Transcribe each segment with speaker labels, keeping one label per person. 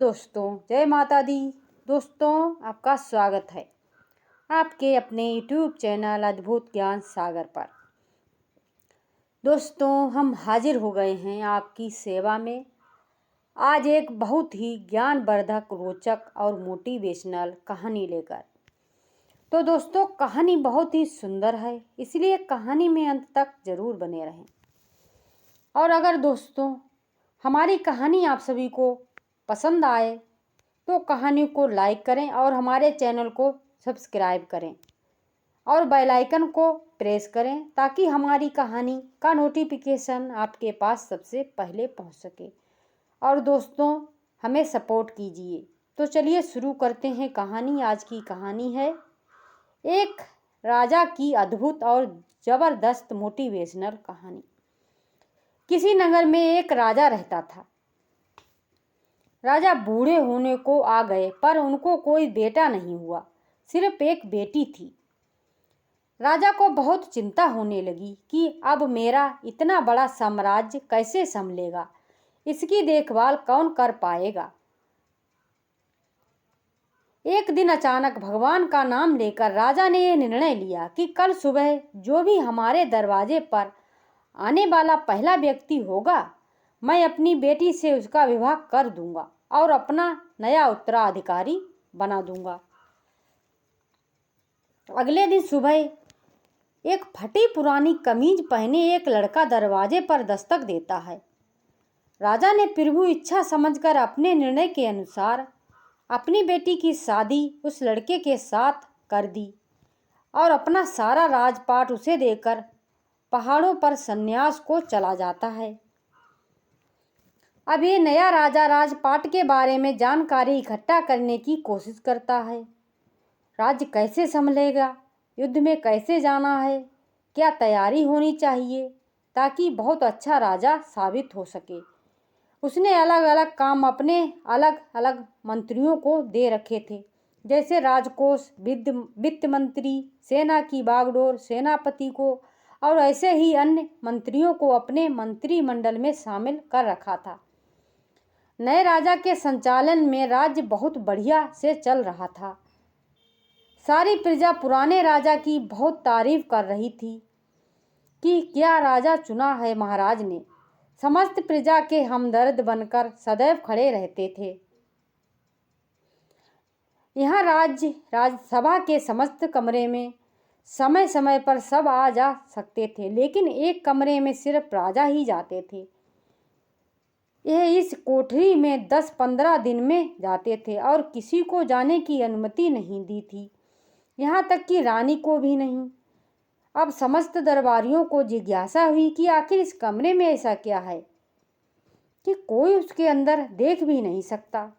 Speaker 1: दोस्तों, जय माता दी। दोस्तों, आपका स्वागत है आपके अपने यूट्यूब चैनल अद्भुत ज्ञान सागर पर। दोस्तों, हम हाजिर हो गए हैं आपकी सेवा में आज एक बहुत ही ज्ञानवर्धक, रोचक और मोटिवेशनल कहानी लेकर। तो दोस्तों, कहानी बहुत ही सुंदर है, इसलिए कहानी में अंत तक जरूर बने रहें। और अगर दोस्तों हमारी कहानी आप सभी को पसंद आए तो कहानी को लाइक करें और हमारे चैनल को सब्सक्राइब करें और बेल आइकन को प्रेस करें ताकि हमारी कहानी का नोटिफिकेशन आपके पास सबसे पहले पहुंच सके। और दोस्तों, हमें सपोर्ट कीजिए। तो चलिए शुरू करते हैं कहानी। आज की कहानी है एक राजा की अद्भुत और ज़बरदस्त मोटिवेशनल कहानी। किसी नगर में एक राजा रहता था। राजा बूढ़े होने को आ गए पर उनको कोई बेटा नहीं हुआ, सिर्फ एक बेटी थी। राजा को बहुत चिंता होने लगी कि अब मेरा इतना बड़ा साम्राज्य कैसे संभलेगा, इसकी देखभाल कौन कर पाएगा। एक दिन अचानक भगवान का नाम लेकर राजा ने यह निर्णय लिया कि कल सुबह जो भी हमारे दरवाजे पर आने वाला पहला व्यक्ति होगा, मैं अपनी बेटी से उसका विवाह कर दूंगा और अपना नया उत्तराधिकारी बना दूंगा। अगले दिन सुबह एक फटी पुरानी कमीज पहने एक लड़का दरवाजे पर दस्तक देता है। राजा ने प्रभु इच्छा समझकर अपने निर्णय के अनुसार अपनी बेटी की शादी उस लड़के के साथ कर दी और अपना सारा राजपाट उसे देकर पहाड़ों पर संन्यास को चला जाता है। अब ये नया राजा राजपाट के बारे में जानकारी इकट्ठा करने की कोशिश करता है। राज्य कैसे संभलेगा, युद्ध में कैसे जाना है, क्या तैयारी होनी चाहिए ताकि बहुत अच्छा राजा साबित हो सके। उसने अलग अलग काम अपने अलग अलग मंत्रियों को दे रखे थे, जैसे राजकोष, वित्त मंत्री, सेना की बागडोर, सेनापति को और ऐसे ही अन्य मंत्रियों को अपने मंत्रिमंडल में शामिल कर रखा था। नए राजा के संचालन में राज्य बहुत बढ़िया से चल रहा था। सारी प्रजा पुराने राजा की बहुत तारीफ कर रही थी कि क्या राजा चुना है महाराज ने। समस्त प्रजा के हमदर्द बनकर सदैव खड़े रहते थे। यहाँ राज्यसभा के समस्त कमरे में समय समय पर सब आ जा सकते थे, लेकिन एक कमरे में सिर्फ राजा ही जाते थे। यह इस कोठरी में 10-15 दिन में जाते थे और किसी को जाने की अनुमति नहीं दी थी, यहाँ तक कि रानी को भी नहीं। अब समस्त दरबारियों को जिज्ञासा हुई कि आखिर इस कमरे में ऐसा क्या है कि कोई उसके अंदर देख भी नहीं सकता।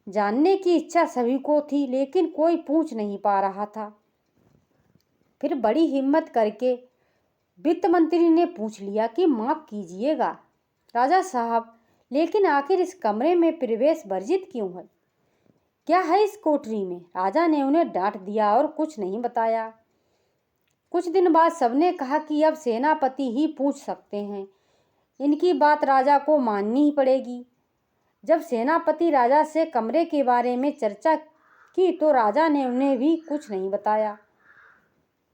Speaker 1: जानने की इच्छा सभी को थी, लेकिन कोई पूछ नहीं पा रहा था। फिर बड़ी हिम्मत करके वित्त मंत्री ने पूछ लिया कि माफ कीजिएगा राजा साहब, लेकिन आखिर इस कमरे में प्रवेश वर्जित क्यों है? क्या है इस कोठरी में? राजा ने उन्हें डांट दिया और कुछ नहीं बताया। कुछ दिन बाद सबने कहा कि अब सेनापति ही पूछ सकते हैं, इनकी बात राजा को माननी ही पड़ेगी। जब सेनापति राजा से कमरे के बारे में चर्चा की तो राजा ने उन्हें भी कुछ नहीं बताया।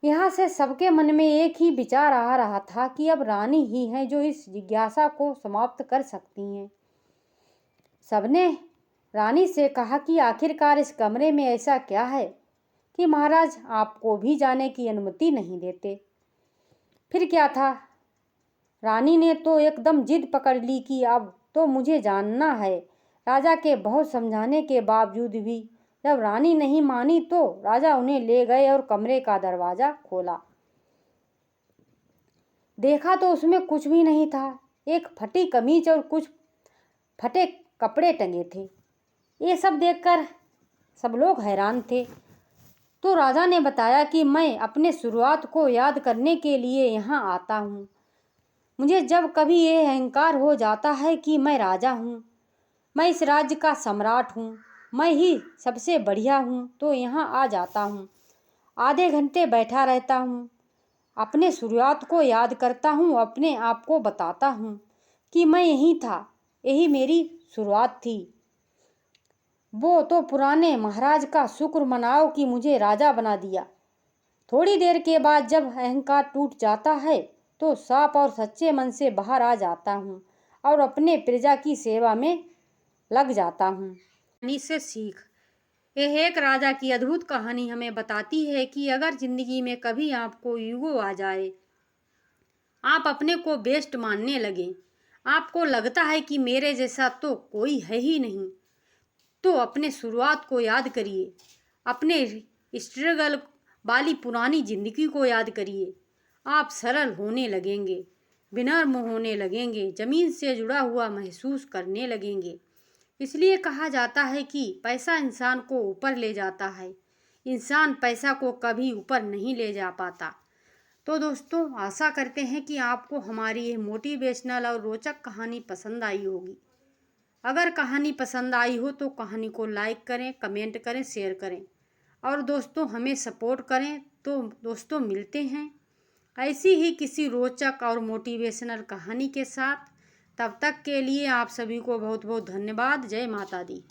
Speaker 1: यहाँ से सबके मन में एक ही विचार आ रहा था कि अब रानी ही हैं जो इस जिज्ञासा को समाप्त कर सकती हैं। सबने रानी से कहा कि आखिरकार इस कमरे में ऐसा क्या है कि महाराज आपको भी जाने की अनुमति नहीं देते। फिर क्या था, रानी ने तो एकदम जिद पकड़ ली कि अब तो मुझे जानना है। राजा के बहुत समझाने के बावजूद भी जब रानी नहीं मानी तो राजा उन्हें ले गए और कमरे का दरवाजा खोला। देखा तो उसमें कुछ भी नहीं था, एक फटी कमीज और कुछ फटे कपड़े टंगे थे। ये सब देखकर सब लोग हैरान थे। तो राजा ने बताया कि मैं अपने शुरुआत को याद करने के लिए यहाँ आता हूँ। मुझे जब कभी ये अहंकार हो जाता है कि मैं राजा हूँ, मैं इस राज्य का सम्राट हूँ, मैं ही सबसे बढ़िया हूँ, तो यहाँ आ जाता हूँ। आधे घंटे बैठा रहता हूँ, अपने शुरुआत को याद करता हूँ, अपने आप को बताता हूँ कि मैं यही था, यही मेरी शुरुआत थी। वो तो पुराने महाराज का शुक्र मनाओ कि मुझे राजा बना दिया। थोड़ी देर के बाद जब अहंकार टूट जाता है तो साफ और सच्चे मन से बाहर आ जाता हूँ और अपने प्रजा की सेवा में लग जाता हूँ। कहानी से सीख। यह एक राजा की अद्भुत कहानी हमें बताती है कि अगर जिंदगी में कभी आपको ईगो आ जाए, आप अपने को बेस्ट मानने लगे, आपको लगता है कि मेरे जैसा तो कोई है ही नहीं, तो अपने शुरुआत को याद करिए, अपने स्ट्रगल वाली पुरानी जिंदगी को याद करिए। आप सरल होने लगेंगे, विनम्र होने लगेंगे, जमीन से जुड़ा हुआ महसूस करने लगेंगे। इसलिए कहा जाता है कि पैसा इंसान को ऊपर ले जाता है, इंसान पैसा को कभी ऊपर नहीं ले जा पाता। तो दोस्तों, आशा करते हैं कि आपको हमारी ये मोटिवेशनल और रोचक कहानी पसंद आई होगी। अगर कहानी पसंद आई हो तो कहानी को लाइक करें, कमेंट करें, शेयर करें और दोस्तों हमें सपोर्ट करें। तो दोस्तों, मिलते हैं ऐसी ही किसी रोचक और मोटिवेशनल कहानी के साथ। तब तक के लिए आप सभी को बहुत बहुत धन्यवाद। जय माता दी।